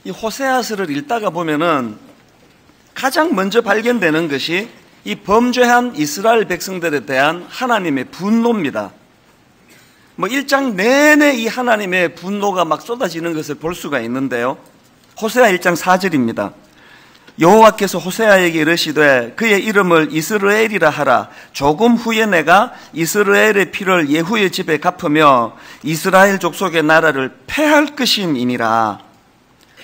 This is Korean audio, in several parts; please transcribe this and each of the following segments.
이 호세아서를 읽다가 보면은 가장 먼저 발견되는 것이 이 범죄한 이스라엘 백성들에 대한 하나님의 분노입니다. 1장 내내 이 하나님의 분노가 막 쏟아지는 것을 볼 수가 있는데요. 호세아 1장 4절입니다. 여호와께서 호세아에게 이르시되 그의 이름을 이스라엘이라 하라. 조금 후에 내가 이스라엘의 피를 예후의 집에 갚으며 이스라엘 족속의 나라를 패할 것임이니라.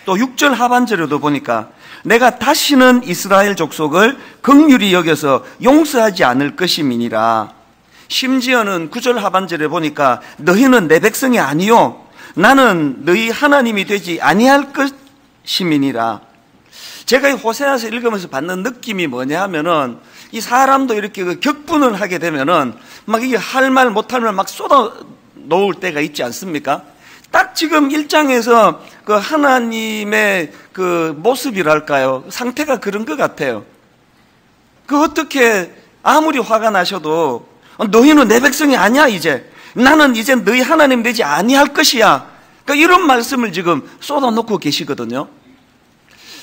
또 6절 하반절에도 보니까 내가 다시는 이스라엘 족속을 긍휼히 여겨서 용서하지 않을 것임이니라. 심지어는 9절 하반절에 보니까 너희는 내 백성이 아니요 나는 너희 하나님이 되지 아니할 것임이니라. 제가 이 호세아서 읽으면서 받는 느낌이 뭐냐 하면은 이 사람도 이렇게 격분을 하게 되면은 막 이게 할 말 못할 말 막 쏟아 놓을 때가 있지 않습니까? 딱 지금 1장에서 그 하나님의 그 모습이랄까요? 상태가 그런 것 같아요. 어떻게 아무리 화가 나셔도 너희는 내 백성이 아니야 이제. 나는 이제 너희 하나님 되지 아니할 것이야. 그러니까 이런 말씀을 지금 쏟아놓고 계시거든요.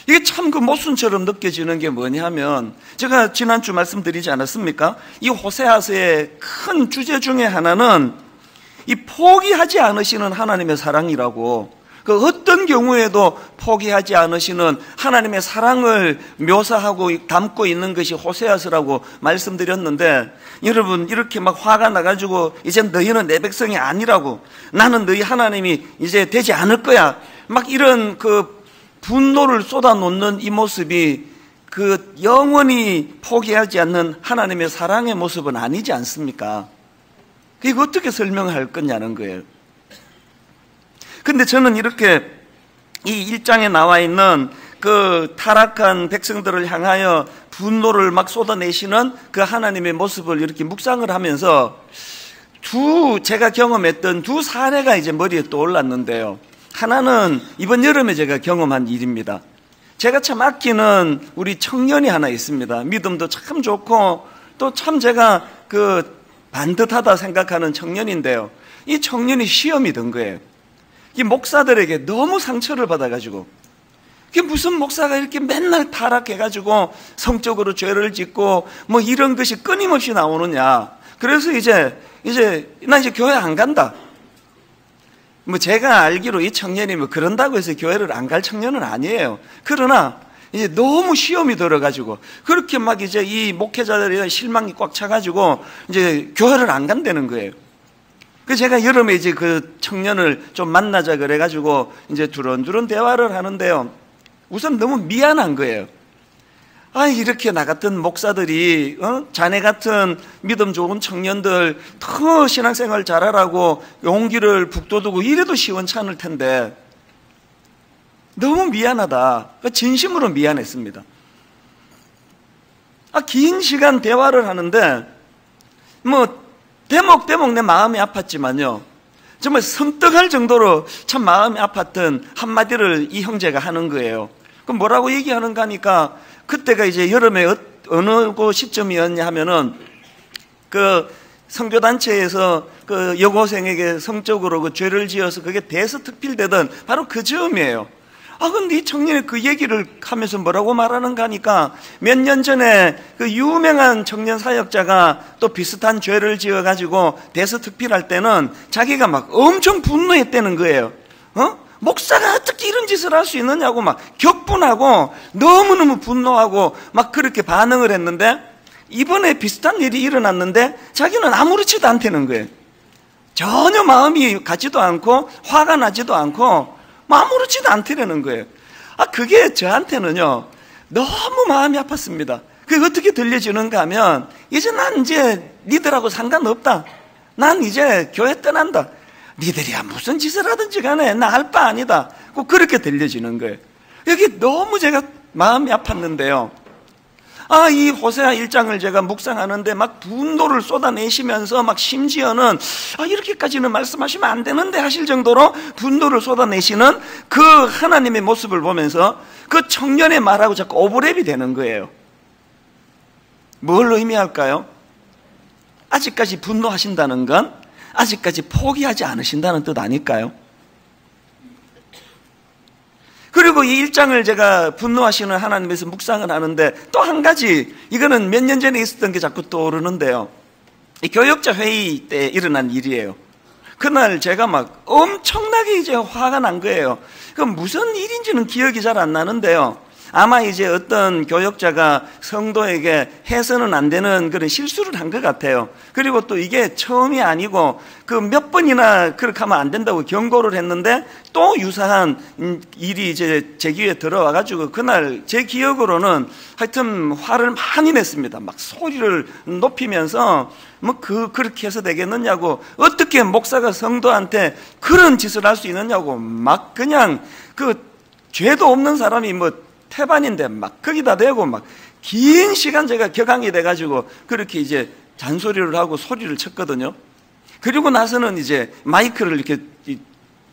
이게 참 그 모순처럼 느껴지는 게 뭐냐면 제가 지난주 말씀드리지 않았습니까? 이 호세아서의 큰 주제 중에 하나는 이 포기하지 않으시는 하나님의 사랑이라고, 그 어떤 경우에도 포기하지 않으시는 하나님의 사랑을 묘사하고 담고 있는 것이 호세아서라고 말씀드렸는데, 여러분 이렇게 막 화가 나가지고 이제 너희는 내 백성이 아니라고, 나는 너희 하나님이 이제 되지 않을 거야, 막 이런 그 분노를 쏟아놓는 이 모습이 그 영원히 포기하지 않는 하나님의 사랑의 모습은 아니지 않습니까? 이거 어떻게 설명할 거냐는 거예요. 근데 저는 이렇게 이 1장에 나와 있는 그 타락한 백성들을 향하여 분노를 막 쏟아내시는 그 하나님의 모습을 이렇게 묵상을 하면서 제가 경험했던 두 사례가 이제 머리에 떠올랐는데요. 하나는 이번 여름에 제가 경험한 일입니다. 제가 참 아끼는 우리 청년이 하나 있습니다. 믿음도 참 좋고 또 참 제가 그 반듯하다 생각하는 청년인데요. 이 청년이 시험이 든 거예요. 이 목사들에게 너무 상처를 받아가지고, 이게 무슨 목사가 이렇게 맨날 타락해가지고 성적으로 죄를 짓고 뭐 이런 것이 끊임없이 나오느냐. 그래서 나 이제 교회 안 간다. 뭐 제가 알기로 이 청년이 뭐 그런다고 해서 교회를 안 갈 청년은 아니에요. 그러나 이제 너무 시험이 들어가지고 그렇게 막 이제 이 목회자들이 실망이 꽉 차가지고 이제 교회를 안 간다는 거예요. 그래서 제가 여름에 이제 그 청년을 좀 만나자 그래가지고 이제 두런두런 대화를 하는데요. 우선 너무 미안한 거예요. 이렇게 나 같은 목사들이 자네 같은 믿음 좋은 청년들 더 신앙생활 잘하라고 용기를 북돋우고 이래도 시원찮을 텐데 너무 미안하다. 진심으로 미안했습니다. 긴 시간 대화를 하는데 뭐 대목대목 내 마음이 아팠지만요, 정말 섬뜩할 정도로 참 마음이 아팠던 한마디를 이 형제가 하는 거예요. 그럼 뭐라고 얘기하는가 하니까, 그때가 이제 여름에 어느 그 시점이었냐 하면은 그 선교단체에서 그 여고생에게 성적으로 그 죄를 지어서 그게 대서특필되던 바로 그 즈음이에요. 근데 이 청년이 그 얘기를 하면서 뭐라고 말하는가 하니까, 몇 년 전에 그 유명한 청년 사역자가 또 비슷한 죄를 지어가지고 대서특필할 때는 자기가 막 엄청 분노했다는 거예요. 목사가 어떻게 이런 짓을 할 수 있느냐고 막 격분하고 너무너무 분노하고 막 그렇게 반응을 했는데, 이번에 비슷한 일이 일어났는데 자기는 아무렇지도 않다는 거예요. 전혀 마음이 가지도 않고 화가 나지도 않고 아무렇지도 않다는 거예요. 그게 저한테는요 너무 마음이 아팠습니다. 그게 어떻게 들려지는가 하면, 이제 난 이제 니들하고 상관없다, 난 이제 교회 떠난다, 니들이야 무슨 짓을 하든지 간에 나 할 바 아니다, 꼭 그렇게 들려지는 거예요. 여기 너무 제가 마음이 아팠는데요, 이 호세아 1장을 제가 묵상하는데 막 분노를 쏟아내시면서 막 심지어는 이렇게까지는 말씀하시면 안 되는데 하실 정도로 분노를 쏟아내시는 그 하나님의 모습을 보면서 그 청년의 말하고 자꾸 오버랩이 되는 거예요. 뭘 의미할까요? 아직까지 분노하신다는 건 아직까지 포기하지 않으신다는 뜻 아닐까요? 그리고 그리고 이 1장을 제가 분노하시는 하나님에서 묵상을 하는데 또 한 가지, 이거는 몇 년 전에 있었던 게 자꾸 떠오르는데요. 이 교역자 회의 때 일어난 일이에요. 그날 제가 막 엄청나게 이제 화가 난 거예요. 그 무슨 일인지는 기억이 잘 안 나는데요. 아마 이제 어떤 교역자가 성도에게 해서는 안 되는 그런 실수를 한 것 같아요. 그리고 또 이게 처음이 아니고 그 몇 번이나 그렇게 하면 안 된다고 경고를 했는데 또 유사한 일이 이제 제 귀에 들어와가지고 그날 제 기억으로는 하여튼 화를 많이 냈습니다. 막 소리를 높이면서 뭐 그렇게 해서 되겠느냐고, 어떻게 목사가 성도한테 그런 짓을 할 수 있느냐고, 막 그냥 그 죄도 없는 사람이 뭐 태반인데 막 거기다 대고 막 긴 시간 제가 격앙이 돼가지고 그렇게 이제 잔소리를 하고 소리를 쳤거든요. 그리고 나서는 이제 마이크를 이렇게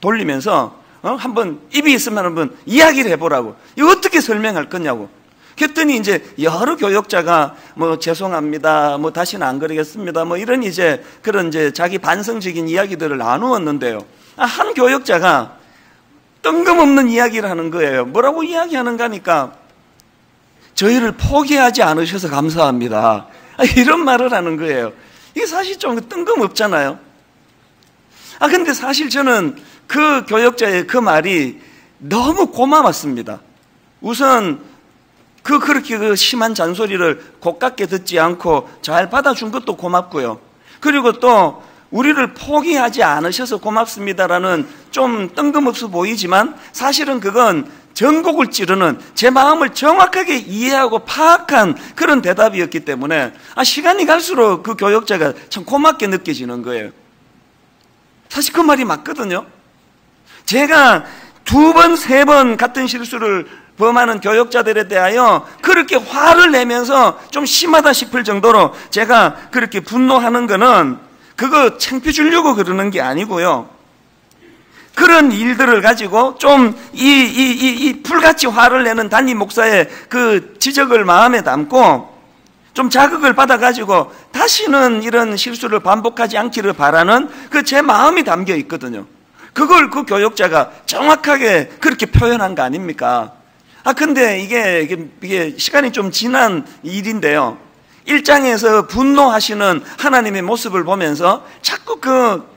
돌리면서 한번 입이 있으면 한번 이야기를 해보라고, 이거 어떻게 설명할 거냐고. 그랬더니 이제 여러 교역자가 뭐 죄송합니다, 뭐 다시는 안 그러겠습니다, 뭐 이런 이제 그런 이제 자기 반성적인 이야기들을 나누었는데요. 한 교역자가 뜬금없는 이야기를 하는 거예요. 뭐라고 이야기하는가 하니까 저희를 포기하지 않으셔서 감사합니다, 이런 말을 하는 거예요. 이게 사실 좀 뜬금없잖아요. 근데 사실 저는 그 교역자의 그 말이 너무 고마웠습니다. 우선 그렇게 그 심한 잔소리를 고깝게 듣지 않고 잘 받아준 것도 고맙고요. 그리고 또 우리를 포기하지 않으셔서 고맙습니다라는 좀 뜬금없어 보이지만 사실은 그건 전곡을 찌르는, 제 마음을 정확하게 이해하고 파악한 그런 대답이었기 때문에 시간이 갈수록 그 교역자가 참 고맙게 느껴지는 거예요. 사실 그 말이 맞거든요. 제가 2번, 3번 같은 실수를 범하는 교역자들에 대하여 그렇게 화를 내면서 좀 심하다 싶을 정도로 제가 그렇게 분노하는 거는 그거 창피 주려고 그러는 게 아니고요. 그런 일들을 가지고 좀 이 불같이 화를 내는 담임 목사의 그 지적을 마음에 담고 좀 자극을 받아가지고 다시는 이런 실수를 반복하지 않기를 바라는 그 제 마음이 담겨 있거든요. 그걸 그 교역자가 정확하게 그렇게 표현한 거 아닙니까? 근데 이게 시간이 좀 지난 일인데요. 1장에서 분노하시는 하나님의 모습을 보면서 자꾸 그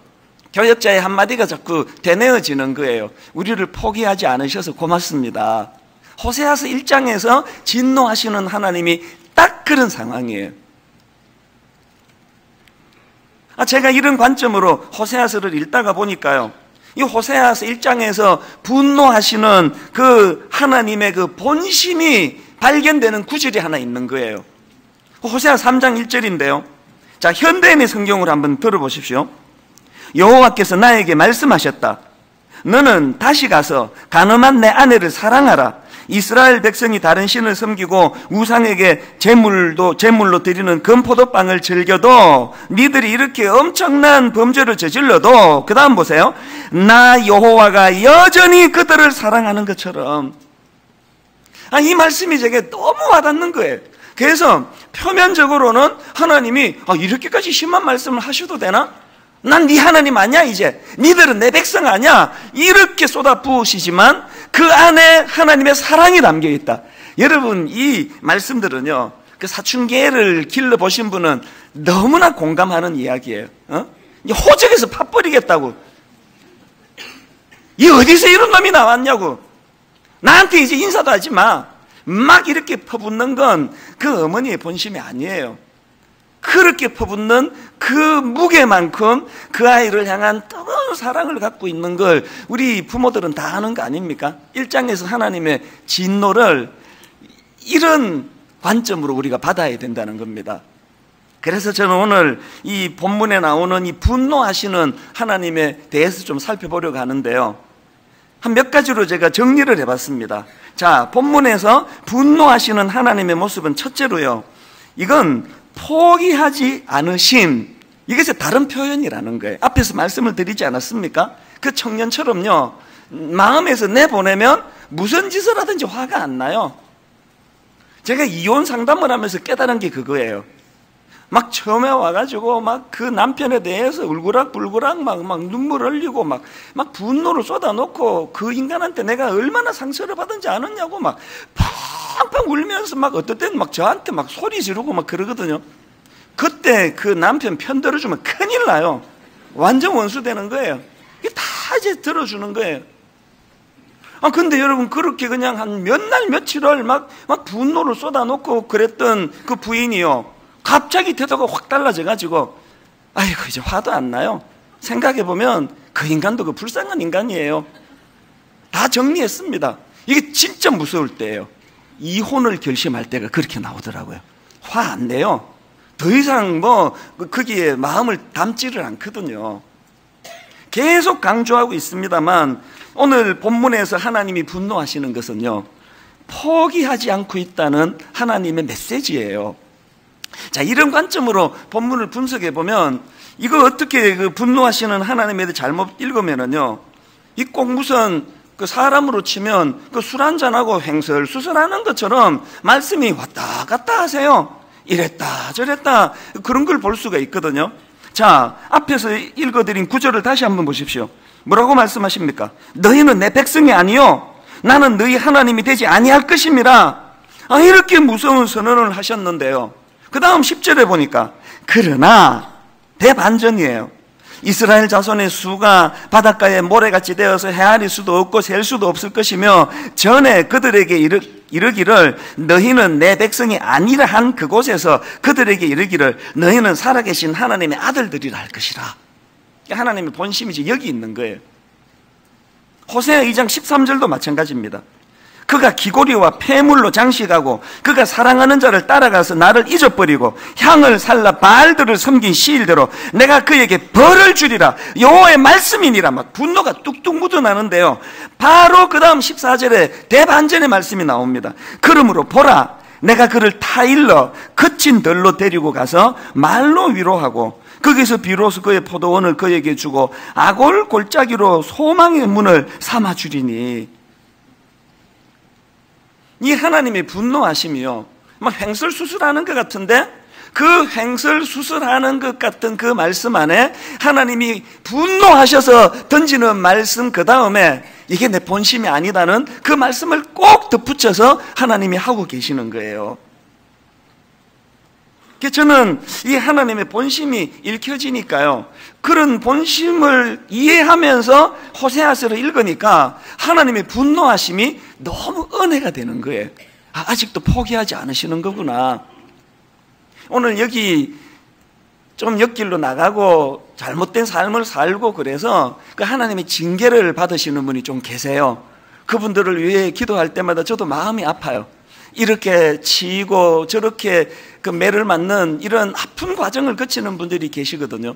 교역자의 한마디가 자꾸 되뇌어지는 거예요. 우리를 포기하지 않으셔서 고맙습니다. 호세아서 1장에서 진노하시는 하나님이 딱 그런 상황이에요. 제가 이런 관점으로 호세아서를 읽다가 보니까요, 이 호세아서 1장에서 분노하시는 그 하나님의 그 본심이 발견되는 구절이 하나 있는 거예요. 호세아 3장 1절인데요. 자, 현대인의 성경으로 한번 들어보십시오. 여호와께서 나에게 말씀하셨다. 너는 다시 가서 간음한 내 아내를 사랑하라. 이스라엘 백성이 다른 신을 섬기고 우상에게 제물로 드리는 금포도빵을 즐겨도, 니들이 이렇게 엄청난 범죄를 저질러도, 그 다음 보세요. 나 여호와가 여전히 그들을 사랑하는 것처럼. 이 말씀이 제게 너무 와닿는 거예요. 그래서 표면적으로는 하나님이 이렇게까지 심한 말씀을 하셔도 되나? 난 네 하나님 아니야, 이제 니들은 내 백성 아니야, 이렇게 쏟아부으시지만 그 안에 하나님의 사랑이 담겨 있다. 여러분, 이 말씀들은요, 그 사춘기를 길러보신 분은 너무나 공감하는 이야기예요. 호적에서 팥버리겠다고, 이 어디서 이런 놈이 나왔냐고, 나한테 이제 인사도 하지 마, 막 이렇게 퍼붓는 건 그 어머니의 본심이 아니에요. 그렇게 퍼붓는 그 무게만큼 그 아이를 향한 뜨거운 사랑을 갖고 있는 걸 우리 부모들은 다 아는 거 아닙니까? 1장에서 하나님의 진노를 이런 관점으로 우리가 받아야 된다는 겁니다. 그래서 저는 오늘 이 본문에 나오는 이 분노하시는 하나님에 대해서 좀 살펴보려고 하는데요. 한 몇 가지로 제가 정리를 해봤습니다. 자, 본문에서 분노하시는 하나님의 모습은 첫째로요, 이건 포기하지 않으심, 이것의 다른 표현이라는 거예요. 앞에서 말씀을 드리지 않았습니까? 그 청년처럼요, 마음에서 내보내면 무슨 짓을 하든지 화가 안 나요. 제가 이혼 상담을 하면서 깨달은 게 그거예요. 막 처음에 와가지고 막 그 남편에 대해서 울그락불그락 막 눈물 흘리고 막 분노를 쏟아놓고 그 인간한테 내가 얼마나 상처를 받은지 아느냐고 막 팡팡 울면서 막 어떨 때는 막 저한테 막 소리 지르고 막 그러거든요. 그때 그 남편 편 들어주면 큰일 나요. 완전 원수 되는 거예요. 이게 다 이제 들어주는 거예요. 근데 여러분, 그렇게 그냥 한 몇 날 며칠을 막 분노를 쏟아놓고 그랬던 그 부인이요, 갑자기 태도가 확 달라져가지고, 아이고, 이제 화도 안 나요. 생각해보면 그 인간도 그 불쌍한 인간이에요. 다 정리했습니다. 이게 진짜 무서울 때예요. 이혼을 결심할 때가 그렇게 나오더라고요. 화 안 내요. 더 이상 거기에 마음을 담지를 않거든요. 계속 강조하고 있습니다만, 오늘 본문에서 하나님이 분노하시는 것은요, 포기하지 않고 있다는 하나님의 메시지예요. 자, 이런 관점으로 본문을 분석해 보면, 이거 어떻게 그 분노하시는 하나님에 대해 잘못 읽으면은요, 이 꼭 무슨 그 사람으로 치면 그 술 한잔하고 횡설수설하는 것처럼 말씀이 왔다 갔다 하세요. 이랬다 저랬다, 그런 걸 볼 수가 있거든요. 자, 앞에서 읽어드린 구절을 다시 한번 보십시오. 뭐라고 말씀하십니까? 너희는 내 백성이 아니요 나는 너희 하나님이 되지 아니할 것임이라. 이렇게 무서운 선언을 하셨는데요, 그 다음 10절에 보니까 그러나 대반전이에요. 이스라엘 자손의 수가 바닷가에 모래같이 되어서 헤아릴 수도 없고 셀 수도 없을 것이며, 전에 그들에게 이르기를 너희는 내 백성이 아니라 한 그곳에서 그들에게 이르기를 너희는 살아계신 하나님의 아들들이라 할 것이라. 하나님의 본심이 이제 여기 있는 거예요. 호세아 2장 13절도 마찬가지입니다. 그가 기고리와 폐물로 장식하고 그가 사랑하는 자를 따라가서 나를 잊어버리고 향을 살라 바알들을 섬긴 시일대로 내가 그에게 벌을 주리라. 여호와의 말씀이니라. 막 분노가 뚝뚝 묻어나는데요, 바로 그 다음 14절에 대반전의 말씀이 나옵니다. 그러므로 보라, 내가 그를 타일러 거친 들로 데리고 가서 말로 위로하고 거기서 비로소 그의 포도원을 그에게 주고 아골 골짜기로 소망의 문을 삼아주리니. 이 하나님의 분노하심이요, 막 횡설수설하는 것 같은데, 그 횡설수설하는 것 같은 그 말씀 안에 하나님이 분노하셔서 던지는 말씀 그 다음에 이게 내 본심이 아니다는 그 말씀을 꼭 덧붙여서 하나님이 하고 계시는 거예요. 저는 이 하나님의 본심이 읽혀지니까요, 그런 본심을 이해하면서 호세아서를 읽으니까 하나님의 분노하심이 너무 은혜가 되는 거예요. 아직도 포기하지 않으시는 거구나. 오늘 여기 좀 옆길로 나가고 잘못된 삶을 살고 그래서 그 하나님의 징계를 받으시는 분이 좀 계세요. 그분들을 위해 기도할 때마다 저도 마음이 아파요. 이렇게 치이고 저렇게 그 매를 맞는 이런 아픈 과정을 거치는 분들이 계시거든요.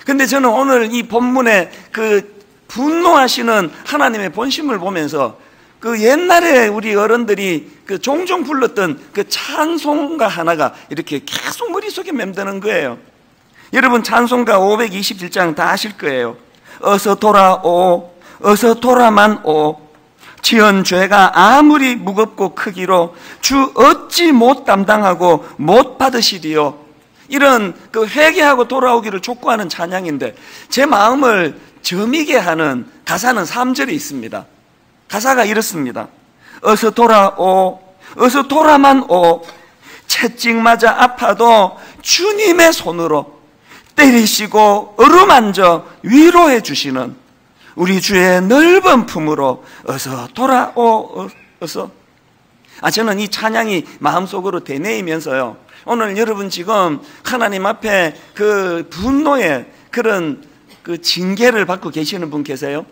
근데 저는 오늘 이 본문에 그 분노하시는 하나님의 본심을 보면서 그 옛날에 우리 어른들이 그 종종 불렀던 그 찬송가 하나가 이렇게 계속 머릿속에 맴드는 거예요. 여러분, 찬송가 527장 다 아실 거예요. 어서 돌아오, 어서 돌아만 오, 지은 죄가 아무리 무겁고 크기로 주 어찌 못 담당하고 못 받으시리요. 이런 그 회개하고 돌아오기를 촉구하는 찬양인데, 제 마음을 저미게 하는 가사는 3절에 있습니다. 가사가 이렇습니다. 어서 돌아오, 어서 돌아만 오, 채찍 맞아 아파도 주님의 손으로 때리시고 어루만져 위로해 주시는 우리 주의 넓은 품으로 어서 돌아오, 어서. 저는 이 찬양이 마음속으로 되뇌이면서요, 오늘 여러분 지금 하나님 앞에 그 분노의 그런 그 징계를 받고 계시는 분 계세요?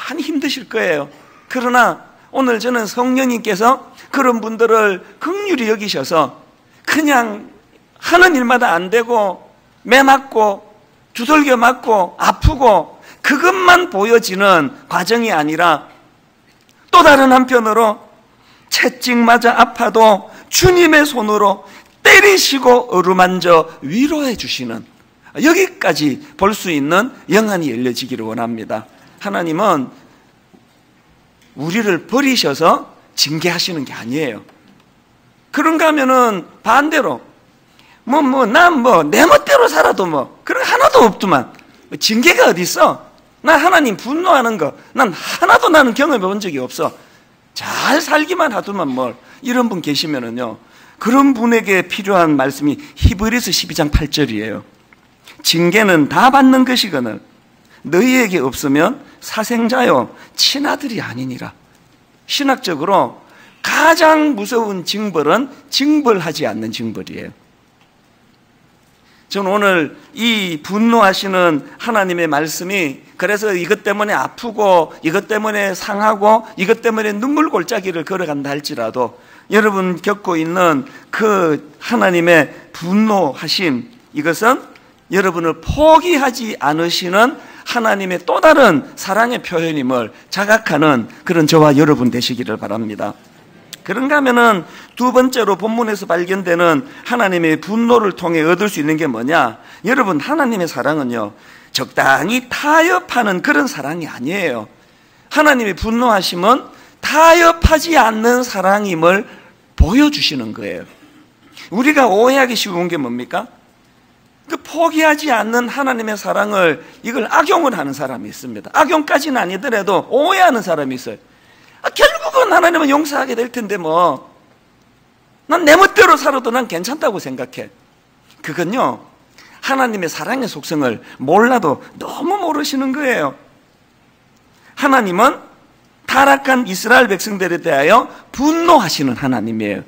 많이 힘드실 거예요. 그러나 오늘 저는 성령님께서 그런 분들을 긍휼히 여기셔서 그냥 하는 일마다 안 되고 매 맞고 두들겨 맞고 아프고 그것만 보여지는 과정이 아니라, 또 다른 한편으로 채찍 맞아 아파도 주님의 손으로 때리시고 어루만져 위로해 주시는, 여기까지 볼 수 있는 영안이 열려지기를 원합니다. 하나님은 우리를 버리셔서 징계하시는 게 아니에요. 그런가 하면은 반대로 난 내 멋대로 살아도 그런 거 하나도 없더만. 징계가 어디 있어? 나 하나님 분노하는 거 난 하나도 나는 경험해 본 적이 없어. 잘 살기만 하더만 이런 분 계시면은요, 그런 분에게 필요한 말씀이 히브리서 12장 8절이에요. 징계는 다 받는 것이거늘 너희에게 없으면 사생자요 친아들이 아니니라. 신학적으로 가장 무서운 징벌은 징벌하지 않는 징벌이에요. 저는 오늘 이 분노하시는 하나님의 말씀이, 그래서 이것 때문에 아프고 이것 때문에 상하고 이것 때문에 눈물 골짜기를 걸어간다 할지라도 여러분 겪고 있는 그 하나님의 분노하심, 이것은 여러분을 포기하지 않으시는 하나님의 또 다른 사랑의 표현임을 자각하는 그런 저와 여러분 되시기를 바랍니다. 그런가 하면은 두 번째로 본문에서 발견되는 하나님의 분노를 통해 얻을 수 있는 게 뭐냐? 여러분, 하나님의 사랑은요, 적당히 타협하는 그런 사랑이 아니에요. 하나님의 분노하심은 타협하지 않는 사랑임을 보여주시는 거예요. 우리가 오해하기 쉬운 게 뭡니까? 그 포기하지 않는 하나님의 사랑을 이걸 악용을 하는 사람이 있습니다. 악용까지는 아니더라도 오해하는 사람이 있어요. 결국은 하나님은 용서하게 될 텐데 난 내 멋대로 살아도 난 괜찮다고 생각해. 그건요, 하나님의 사랑의 속성을 몰라도 너무 모르시는 거예요. 하나님은 타락한 이스라엘 백성들에 대하여 분노하시는 하나님이에요.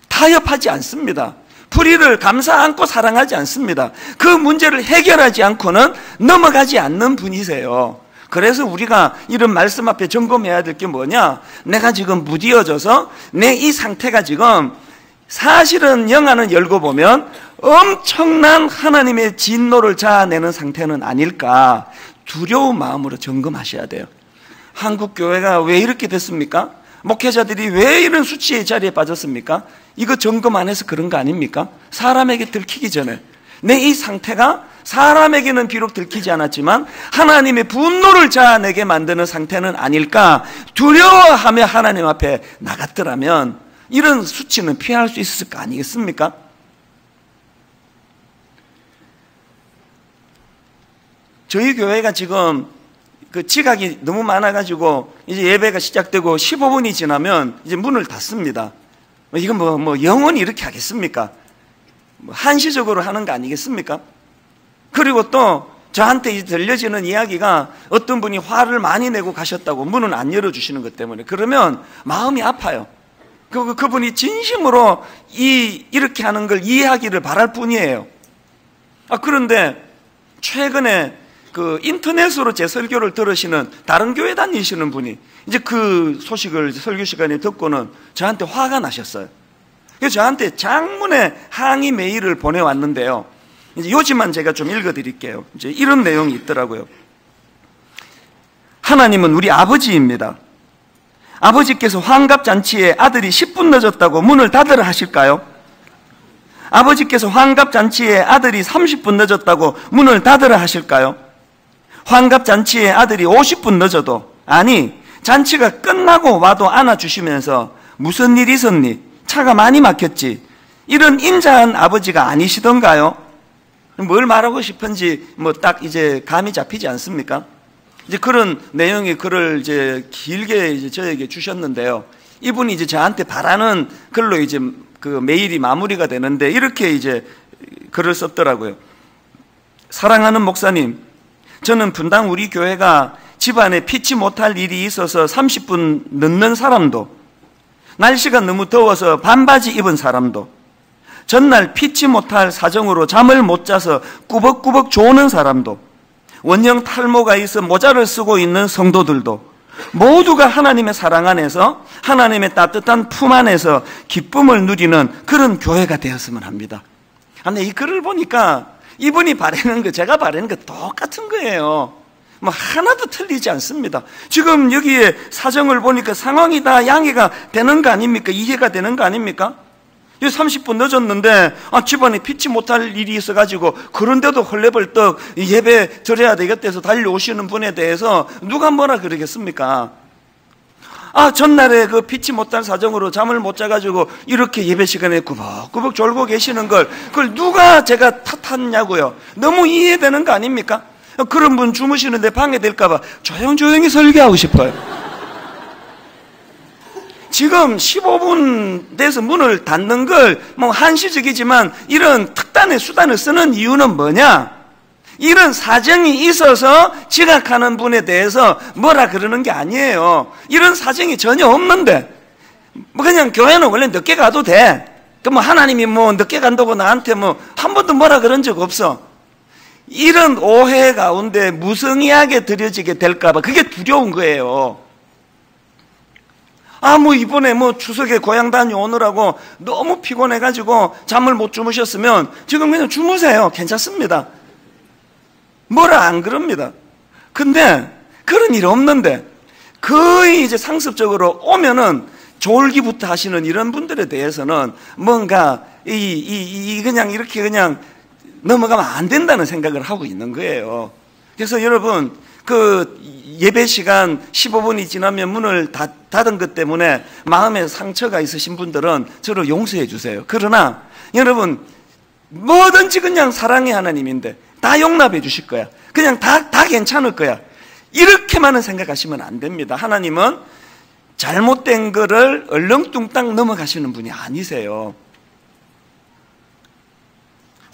타협하지 않습니다. 불의를 감싸 안고 사랑하지 않습니다. 그 문제를 해결하지 않고는 넘어가지 않는 분이세요. 그래서 우리가 이런 말씀 앞에 점검해야 될 게 뭐냐? 내가 지금 무디어져서 내 이 상태가 지금 사실은 영안을 열고 보면 엄청난 하나님의 진노를 자아내는 상태는 아닐까, 두려운 마음으로 점검하셔야 돼요. 한국 교회가 왜 이렇게 됐습니까? 목회자들이 왜 이런 수치의 자리에 빠졌습니까? 이거 점검 안 해서 그런 거 아닙니까? 사람에게 들키기 전에 내 이 상태가 사람에게는 비록 들키지 않았지만 하나님의 분노를 자아내게 만드는 상태는 아닐까 두려워하며 하나님 앞에 나갔더라면 이런 수치는 피할 수 있었을 거 아니겠습니까? 저희 교회가 지금 그 지각이 너무 많아가지고 이제 예배가 시작되고 15분이 지나면 이제 문을 닫습니다. 이건 영원히 이렇게 하겠습니까? 한시적으로 하는 거 아니겠습니까? 그리고 또 저한테 들려지는 이야기가 어떤 분이 화를 많이 내고 가셨다고 문은 안 열어주시는 것 때문에, 그러면 마음이 아파요. 그분이 진심으로 이렇게 하는 걸 이해하기를 바랄 뿐이에요. 그런데 최근에 그 인터넷으로 제 설교를 들으시는 다른 교회 다니시는 분이 이제 그 소식을 설교 시간에 듣고는 저한테 화가 나셨어요. 그래서 저한테 장문의 항의 메일을 보내왔는데요. 이제 요지만 제가 좀 읽어드릴게요. 이제 이런 내용이 있더라고요. 하나님은 우리 아버지입니다. 아버지께서 환갑잔치에 아들이 10분 늦었다고 문을 닫으라 하실까요? 아버지께서 환갑잔치에 아들이 30분 늦었다고 문을 닫으라 하실까요? 환갑잔치에 아들이 50분 늦어도, 아니 잔치가 끝나고 와도 안아주시면서 무슨 일 있었니? 차가 많이 막혔지? 이런 인자한 아버지가 아니시던가요? 뭘 말하고 싶은지 딱 이제 감이 잡히지 않습니까? 이제 그런 내용의 글을 이제 길게 이제 저에게 주셨는데요. 이분이 이제 저한테 바라는 글로 이제 그 메일이 마무리가 되는데 이렇게 이제 글을 썼더라고요. 사랑하는 목사님, 저는 분당 우리 교회가 집안에 피치 못할 일이 있어서 30분 늦는 사람도, 날씨가 너무 더워서 반바지 입은 사람도, 전날 피치 못할 사정으로 잠을 못 자서 꾸벅꾸벅 조는 사람도, 원형 탈모가 있어 모자를 쓰고 있는 성도들도 모두가 하나님의 사랑 안에서, 하나님의 따뜻한 품 안에서 기쁨을 누리는 그런 교회가 되었으면 합니다. 근데 이 글을 보니까 이분이 바라는 거, 제가 바라는 거 똑같은 거예요. 하나도 틀리지 않습니다. 지금 여기에 사정을 보니까 상황이 다 양해가 되는 거 아닙니까? 이해가 되는 거 아닙니까? 30분 늦었는데 집안에 피치 못할 일이 있어가지고 그런데도 헐레벌떡 예배 드려야 되겠다 해서 달려오시는 분에 대해서 누가 뭐라 그러겠습니까? 전날에 그 피치 못할 사정으로 잠을 못 자가지고 이렇게 예배 시간에 꾸벅꾸벅 졸고 계시는 그걸 누가 제가 탓하냐고요. 너무 이해되는 거 아닙니까? 그런 분 주무시는데 방해될까봐 조용조용히 설교하고 싶어요. 지금 15분 돼서 문을 닫는 걸 뭐 한시적이지만 이런 특단의 수단을 쓰는 이유는 뭐냐? 이런 사정이 있어서 지각하는 분에 대해서 뭐라 그러는 게 아니에요. 이런 사정이 전혀 없는데 뭐 그냥 교회는 원래 늦게 가도 돼. 그 뭐 하나님이 뭐 늦게 간다고 나한테 뭐 한 번도 뭐라 그런 적 없어. 이런 오해 가운데 무성의하게 드려지게 될까봐 그게 두려운 거예요. 뭐 이번에 뭐 추석에 고향 다녀오느라고 너무 피곤해가지고 잠을 못 주무셨으면 지금 그냥 주무세요. 괜찮습니다. 뭐라 안 그럽니다. 근데 그런 일 없는데 거의 이제 상습적으로 오면은 졸기부터 하시는 이런 분들에 대해서는 뭔가 그냥 이렇게 그냥 넘어가면 안 된다는 생각을 하고 있는 거예요. 그래서 여러분 그 예배 시간 15분이 지나면 문을 닫은 것 때문에 마음에 상처가 있으신 분들은 저를 용서해 주세요. 그러나 여러분 뭐든지 그냥 사랑의 하나님인데 다 용납해 주실 거야. 그냥 다 괜찮을 거야. 이렇게만은 생각하시면 안 됩니다. 하나님은 잘못된 거를 얼렁뚱땅 넘어가시는 분이 아니세요.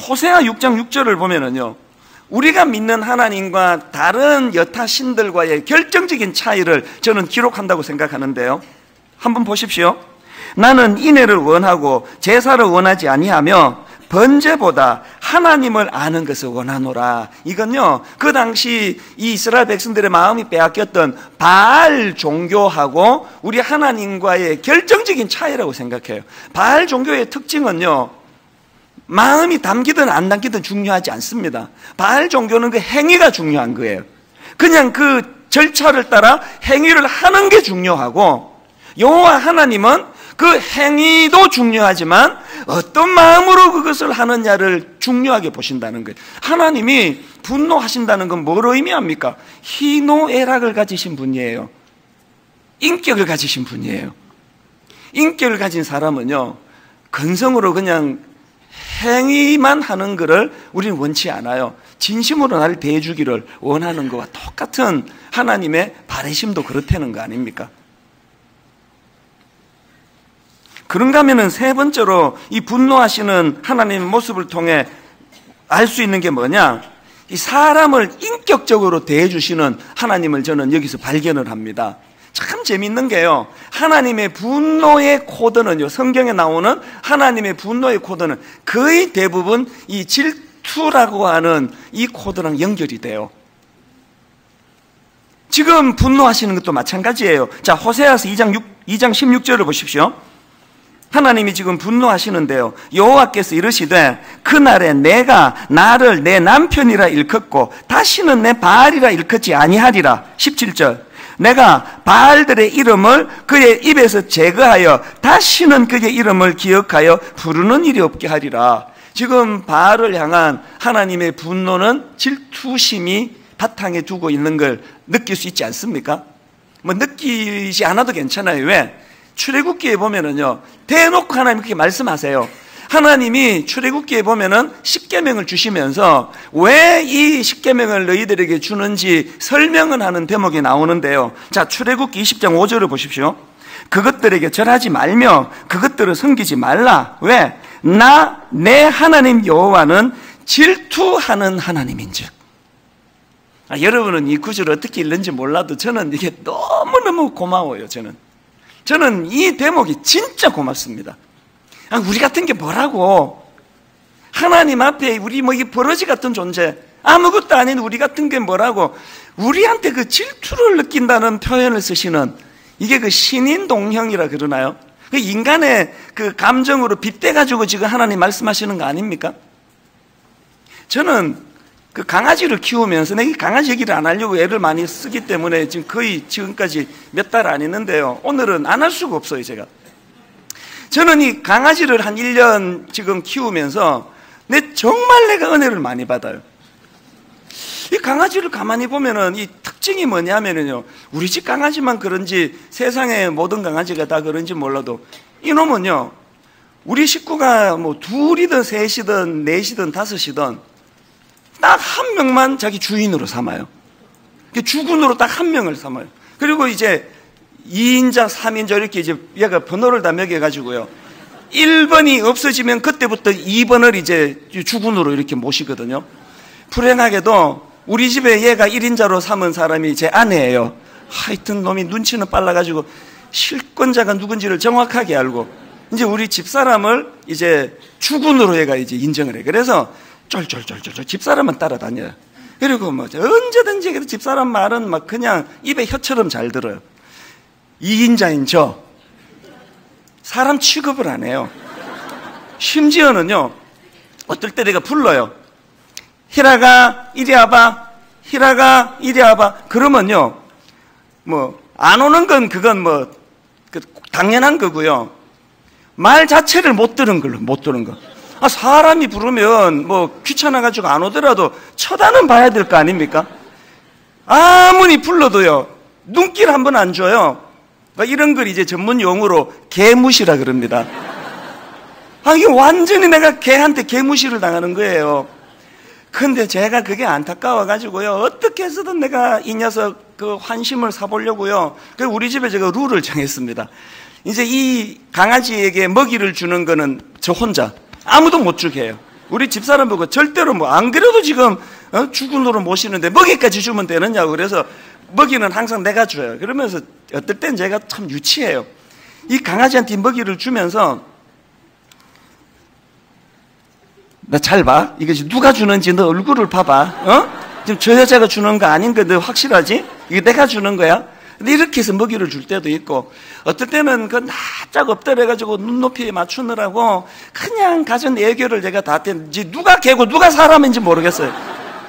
호세아 6장 6절을 보면은요, 우리가 믿는 하나님과 다른 여타 신들과의 결정적인 차이를 저는 기록한다고 생각하는데요. 한번 보십시오. 나는 인애를 원하고 제사를 원하지 아니하며 번제보다 하나님을 아는 것을 원하노라. 이건요, 그 당시 이 이스라엘 백성들의 마음이 빼앗겼던 바알 종교하고 우리 하나님과의 결정적인 차이라고 생각해요. 바알 종교의 특징은요, 마음이 담기든 안 담기든 중요하지 않습니다. 바알 종교는 그 행위가 중요한 거예요. 그냥 그 절차를 따라 행위를 하는 게 중요하고, 여호와 하나님은 그 행위도 중요하지만 어떤 마음으로 그것을 하느냐를 중요하게 보신다는 거예요. 하나님이 분노하신다는 건 뭐로 의미합니까? 희노애락을 가지신 분이에요. 인격을 가지신 분이에요. 인격을 가진 사람은요, 근성으로 그냥 행위만 하는 것을 우리는 원치 않아요. 진심으로 나를 대해주기를 원하는 것과 똑같은 하나님의 바라심도 그렇다는 거 아닙니까? 그런가 하면은 세 번째로 이 분노하시는 하나님의 모습을 통해 알 수 있는 게 뭐냐? 이 사람을 인격적으로 대해주시는 하나님을 저는 여기서 발견을 합니다. 참 재밌는 게요, 하나님의 분노의 코드는요, 성경에 나오는 하나님의 분노의 코드는 거의 대부분 이 질투라고 하는 이 코드랑 연결이 돼요. 지금 분노하시는 것도 마찬가지예요. 자, 호세아서 2장 16절을 보십시오. 하나님이 지금 분노하시는데요, 여호와께서 이르시되 그날에 내가 나를 내 남편이라 일컫고 다시는 내 바알이라 일컫지 아니하리라. 17절, 내가 바알들의 이름을 그의 입에서 제거하여 다시는 그의 이름을 기억하여 부르는 일이 없게 하리라. 지금 바알을 향한 하나님의 분노는 질투심이 바탕에 두고 있는 걸 느낄 수 있지 않습니까? 뭐 느끼지 않아도 괜찮아요. 왜? 출애굽기에 보면은요, 대놓고 하나님 그렇게 말씀하세요. 하나님이 출애굽기에 보면은 십계명을 주시면서 왜 이 십계명을 너희들에게 주는지 설명을 하는 대목이 나오는데요. 자, 출애굽기 20장 5절을 보십시오. 그것들에게 절하지 말며 그것들을 섬기지 말라. 왜? 내 하나님 여호와는 질투하는 하나님인즉. 여러분은 이 구절을 어떻게 읽는지 몰라도 저는 이게 너무너무 고마워요. 저는 이 대목이 진짜 고맙습니다. 우리 같은 게 뭐라고? 하나님 앞에 우리 뭐 이 버러지 같은 존재, 아무것도 아닌 우리 같은 게 뭐라고? 우리한테 그 질투를 느낀다는 표현을 쓰시는, 이게 그 신인동형이라 그러나요? 그 인간의 그 감정으로 빗대가지고 지금 하나님 말씀하시는 거 아닙니까? 저는 그 강아지를 키우면서, 내가 강아지 얘기를 안 하려고 애를 많이 쓰기 때문에 지금 거의 지금까지 몇 달 안 했는데요, 오늘은 안 할 수가 없어요. 저는 이 강아지를 한 1년 지금 키우면서 정말 내가 은혜를 많이 받아요. 이 강아지를 가만히 보면은 이 탁 특징이 뭐냐면요, 우리 집 강아지만 그런지 세상의 모든 강아지가 다 그런지 몰라도 이놈은요, 우리 식구가 뭐 둘이든 셋이든 넷이든 다섯이든 딱 한 명만 자기 주인으로 삼아요. 주군으로 딱 한 명을 삼아요. 그리고 이제 2인자, 3인자 이렇게 이제 얘가 번호를 다 매겨가지고요, 1번이 없어지면 그때부터 2번을 이제 주군으로 이렇게 모시거든요. 불행하게도 우리 집에 얘가 1인자로 삼은 사람이 제 아내예요. 하여튼 놈이 눈치는 빨라가지고 실권자가 누군지를 정확하게 알고 이제 우리 집사람을 이제 주군으로 얘가 이제 인정을 해. 그래서 쫄쫄쫄쫄 집사람은 따라다녀요. 그리고 뭐 언제든지 집사람 말은 막 그냥 입에 혀처럼 잘 들어요. 2인자인 저 사람 취급을 안 해요. 심지어는요, 어떨 때 내가 불러요. 희라가 이리 와봐, 희라가 이리 와봐. 그러면요, 뭐 안 오는 건 그건 뭐 당연한 거고요, 말 자체를 못 들은 걸로, 못 들은 거. 사람이 부르면 뭐 귀찮아가지고 안 오더라도 쳐다는 봐야 될 거 아닙니까? 아무리 불러도요, 눈길 한 번 안 줘요. 이런 걸 이제 전문 용어로 개무시라 그럽니다. 이게 완전히 내가 개한테 개무시를 당하는 거예요. 근데 제가 그게 안타까워가지고요, 어떻게 해서든 내가 이 녀석 그 환심을 사보려고요, 그래서 우리 집에 제가 룰을 정했습니다. 이제 이 강아지에게 먹이를 주는 거는 저 혼자, 아무도 못 주게 해요. 우리 집사람 보고 절대로 뭐 안 그래도 지금 주군으로 모시는데 먹이까지 주면 되느냐고. 그래서 먹이는 항상 내가 줘요. 그러면서 어떨 땐 제가 참 유치해요. 이 강아지한테 먹이를 주면서 나 잘 봐. 이것이 누가 주는지 너 얼굴을 봐봐. 지금 저 여자가 주는 거 아닌 거 너 확실하지? 이거 내가 주는 거야? 근데 이렇게 해서 먹이를 줄 때도 있고, 어떨 때는 그 납작 엎드려가지고 눈높이에 맞추느라고 그냥 가전 애교를 제가 다 떼는지 누가 개고 누가 사람인지 모르겠어요.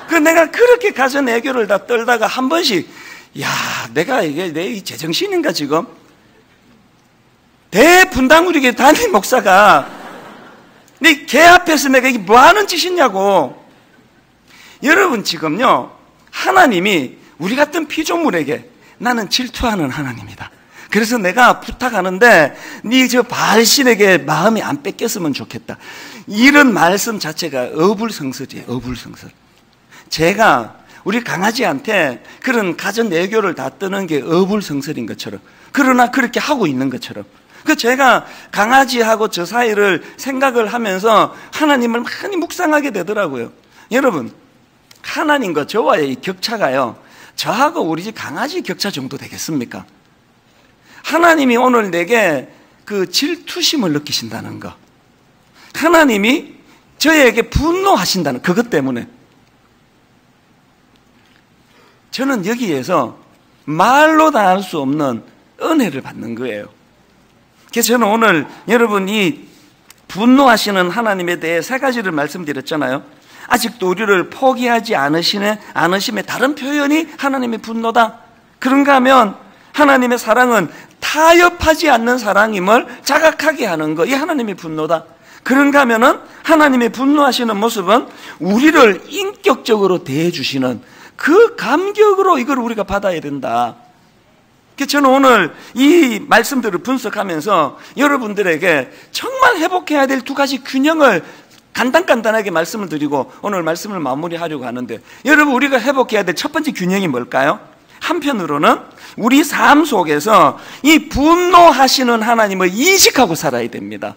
그 내가 그렇게 가전 애교를 다 떨다가 한 번씩, 야, 내가 이게 내 제정신인가 지금? 대분당우리교회 담임 목사가 네 개 앞에서 내가 이게 뭐 하는 짓이냐고. 여러분, 지금요, 하나님이 우리 같은 피조물에게 나는 질투하는 하나님이다. 그래서 내가 부탁하는데 네 저 바알신에게 마음이 안 뺏겼으면 좋겠다. 이런 말씀 자체가 어불성설이에요. 어불성설. 제가 우리 강아지한테 그런 가전 애교를 다 뜨는 게 어불성설인 것처럼, 그러나 그렇게 하고 있는 것처럼, 그 제가 강아지하고 저 사이를 생각을 하면서 하나님을 많이 묵상하게 되더라고요. 여러분, 하나님과 저와의 이 격차가요, 저하고 우리 집 강아지 격차 정도 되겠습니까? 하나님이 오늘 내게 그 질투심을 느끼신다는 거, 하나님이 저에게 분노하신다는 그것 때문에 저는 여기에서 말로 다 할 수 없는 은혜를 받는 거예요. 그래서 저는 오늘 여러분이 분노하시는 하나님에 대해 세 가지를 말씀드렸잖아요. 아직도 우리를 포기하지 않으심의 다른 표현이 하나님의 분노다. 그런가 하면 하나님의 사랑은 타협하지 않는 사랑임을 자각하게 하는 거, 이 하나님의 분노다. 그런가 하면은 하나님의 분노하시는 모습은 우리를 인격적으로 대해주시는 그 감격으로 이걸 우리가 받아야 된다. 저는 오늘 이 말씀들을 분석하면서 여러분들에게 정말 회복해야 될 두 가지 균형을 간단하게 말씀을 드리고 오늘 말씀을 마무리하려고 하는데, 여러분, 우리가 회복해야 될 첫 번째 균형이 뭘까요? 한편으로는 우리 삶 속에서 이 분노하시는 하나님을 인식하고 살아야 됩니다.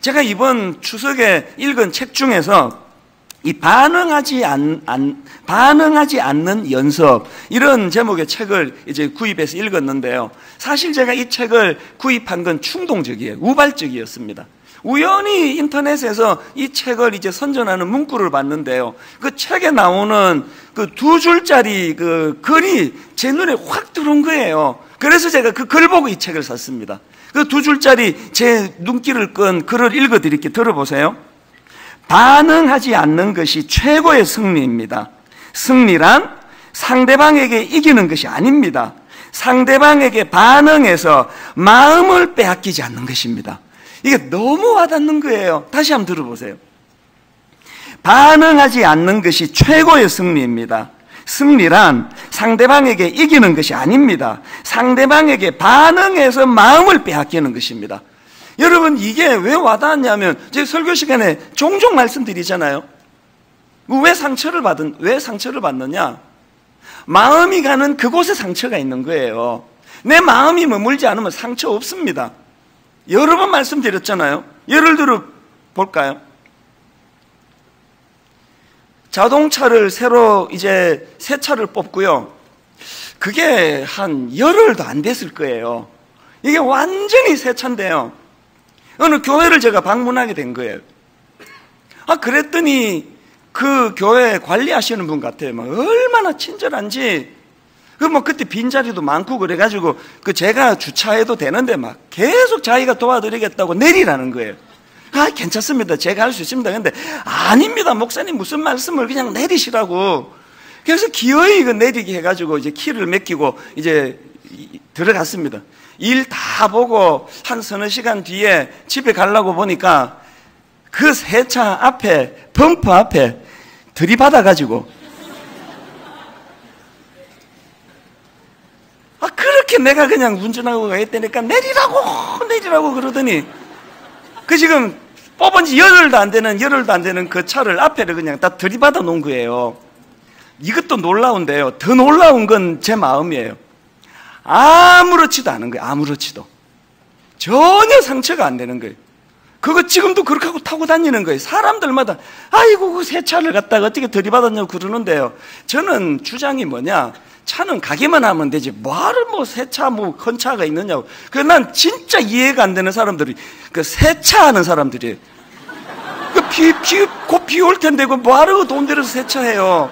제가 이번 추석에 읽은 책 중에서 이 반응하지 않는 연습, 이런 제목의 책을 이제 구입해서 읽었는데요. 사실 제가 이 책을 구입한 건 충동적이에요. 우발적이었습니다. 우연히 인터넷에서 이 책을 이제 선전하는 문구를 봤는데요, 그 책에 나오는 그 2줄짜리 그 글이 제 눈에 확 들어온 거예요. 그래서 제가 그 글 보고 이 책을 샀습니다. 그 2줄짜리 제 눈길을 끈 글을 읽어드릴게요. 들어보세요. 반응하지 않는 것이 최고의 승리입니다. 승리란 상대방에게 이기는 것이 아닙니다. 상대방에게 반응해서 마음을 빼앗기지 않는 것입니다. 이게 너무 와닿는 거예요. 다시 한번 들어보세요. 반응하지 않는 것이 최고의 승리입니다. 승리란 상대방에게 이기는 것이 아닙니다. 상대방에게 반응해서 마음을 빼앗기는 것입니다. 여러분, 이게 왜 와닿았냐면, 제가 설교 시간에 종종 말씀드리잖아요. 왜 상처를 받느냐? 마음이 가는 그곳에 상처가 있는 거예요. 내 마음이 머물지 않으면 상처 없습니다. 여러 번 말씀드렸잖아요. 예를 들어 볼까요? 자동차를 새로 이제 새 차를 뽑고요. 그게 한 열흘도 안 됐을 거예요. 이게 완전히 새 차인데요. 어느 교회를 제가 방문하게 된 거예요. 그랬더니 그 교회 관리하시는 분 같아요. 막 얼마나 친절한지. 그때 빈자리도 많고 그래가지고 제가 주차해도 되는데 막 계속 자기가 도와드리겠다고 내리라는 거예요. 괜찮습니다. 제가 할 수 있습니다. 근데 아닙니다. 목사님 무슨 말씀을 그냥 내리시라고. 그래서 기어이 내리게 해가지고 이제 키를 맡기고 이제 들어갔습니다. 일 다 보고 한 서너 시간 뒤에 집에 가려고 보니까 그 새 차 앞에, 범퍼 앞에 들이받아가지고 그렇게 내가 그냥 운전하고 가겠다니까 내리라고 그러더니 지금 뽑은 지 열흘도 안 되는 그 차를 앞에를 그냥 다 들이받아 놓은 거예요. 이것도 놀라운데요. 더 놀라운 건 제 마음이에요. 아무렇지도 않은 거예요. 아무렇지도. 전혀 상처가 안 되는 거예요. 그거 지금도 그렇게 하고 타고 다니는 거예요. 사람들마다 아이고 그 새 차를 갖다가 어떻게 들이받았냐고 그러는데요. 저는 주장이 뭐냐, 차는 가기만 하면 되지 뭐하러 새 차 큰 차가 있느냐고. 난 진짜 이해가 안 되는 사람들이 새 차 하는 사람들이에요. 곧 비 올 텐데 뭐하러 돈 들여서 새 차 해요.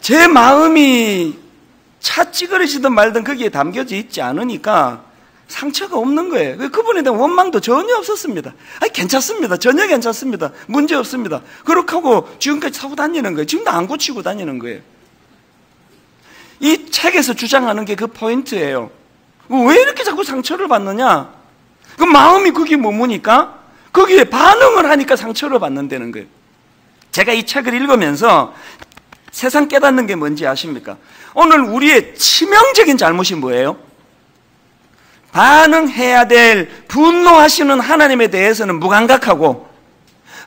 제 마음이 차 찌그러지든 말든 거기에 담겨져 있지 않으니까 상처가 없는 거예요. 그분에 대한 원망도 전혀 없었습니다. 괜찮습니다. 전혀 괜찮습니다. 문제 없습니다. 그렇게 하고 지금까지 타고 다니는 거예요. 지금도 안 고치고 다니는 거예요. 이 책에서 주장하는 게 그 포인트예요. 왜 이렇게 자꾸 상처를 받느냐? 그 마음이 거기에 머무니까 거기에 반응을 하니까 상처를 받는다는 거예요. 제가 이 책을 읽으면서 세상 깨닫는 게 뭔지 아십니까? 오늘 우리의 치명적인 잘못이 뭐예요? 반응해야 될 분노하시는 하나님에 대해서는 무감각하고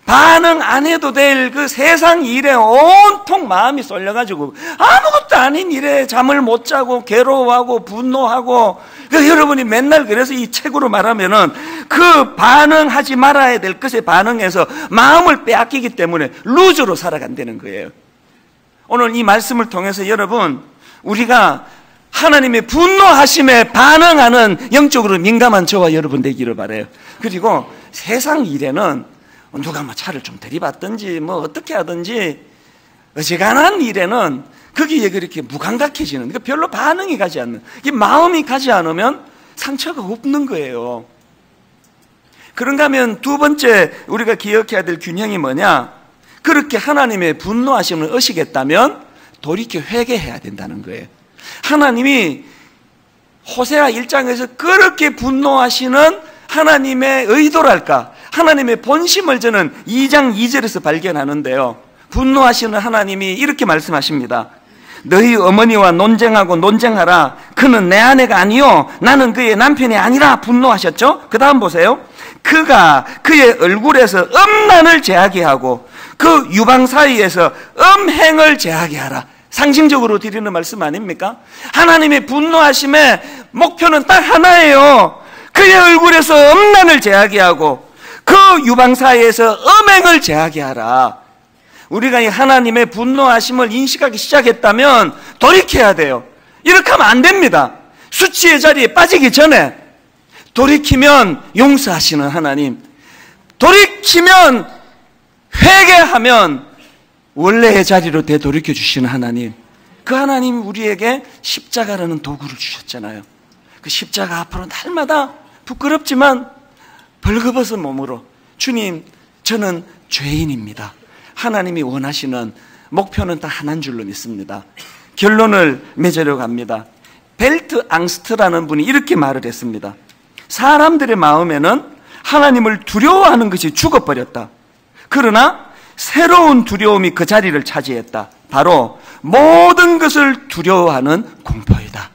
반응 안 해도 될 그 세상 일에 온통 마음이 쏠려가지고 아무것도 아닌 일에 잠을 못 자고 괴로워하고 분노하고 여러분이 맨날 그래서 이 책으로 말하면은 그 반응하지 말아야 될 것에 반응해서 마음을 빼앗기기 때문에 루즈로 살아간다는 거예요. 오늘 이 말씀을 통해서 여러분 우리가 하나님의 분노하심에 반응하는 영적으로 민감한 저와 여러분 되기를 바라요. 그리고 세상 일에는 누가 차를 좀 들이받든지 어떻게 하든지 어지간한 일에는 거기에 그렇게 무감각해지는, 그러니까 별로 반응이 가지 않는, 마음이 가지 않으면 상처가 없는 거예요. 그런가 하면 두 번째 우리가 기억해야 될 균형이 뭐냐? 그렇게 하나님의 분노하심을 의식했다면 돌이켜 회개해야 된다는 거예요. 하나님이 호세아 1장에서 그렇게 분노하시는 하나님의 의도랄까, 하나님의 본심을 저는 2장 2절에서 발견하는데요. 분노하시는 하나님이 이렇게 말씀하십니다. 너희 어머니와 논쟁하라. 그는 내 아내가 아니요 나는 그의 남편이 아니라 분노하셨죠. 그 다음 보세요. 그가 그의 얼굴에서 음란을 제하게 하고 그 유방 사이에서 음행을 제하게 하라. 상징적으로 드리는 말씀 아닙니까? 하나님의 분노하심의 목표는 딱 하나예요. 그의 얼굴에서 음란을 제하게 하고 그 유방 사이에서 음행을 제하게 하라. 우리가 이 하나님의 분노하심을 인식하기 시작했다면 돌이켜야 돼요. 이렇게 하면 안 됩니다. 수치의 자리에 빠지기 전에 돌이키면 용서하시는 하나님, 돌이키면 회개하면 원래의 자리로 되돌이켜 주시는 하나님, 그 하나님 우리에게 십자가라는 도구를 주셨잖아요. 그 십자가 앞으로 날마다 부끄럽지만 벌거벗은 몸으로 주님 저는 죄인입니다. 하나님이 원하시는 목표는 다 하나인 줄로 믿습니다. 결론을 맺으려고 합니다. 벨트 앙스트라는 분이 이렇게 말을 했습니다. 사람들의 마음에는 하나님을 두려워하는 것이 죽어버렸다. 그러나 새로운 두려움이 그 자리를 차지했다. 바로 모든 것을 두려워하는 공포이다.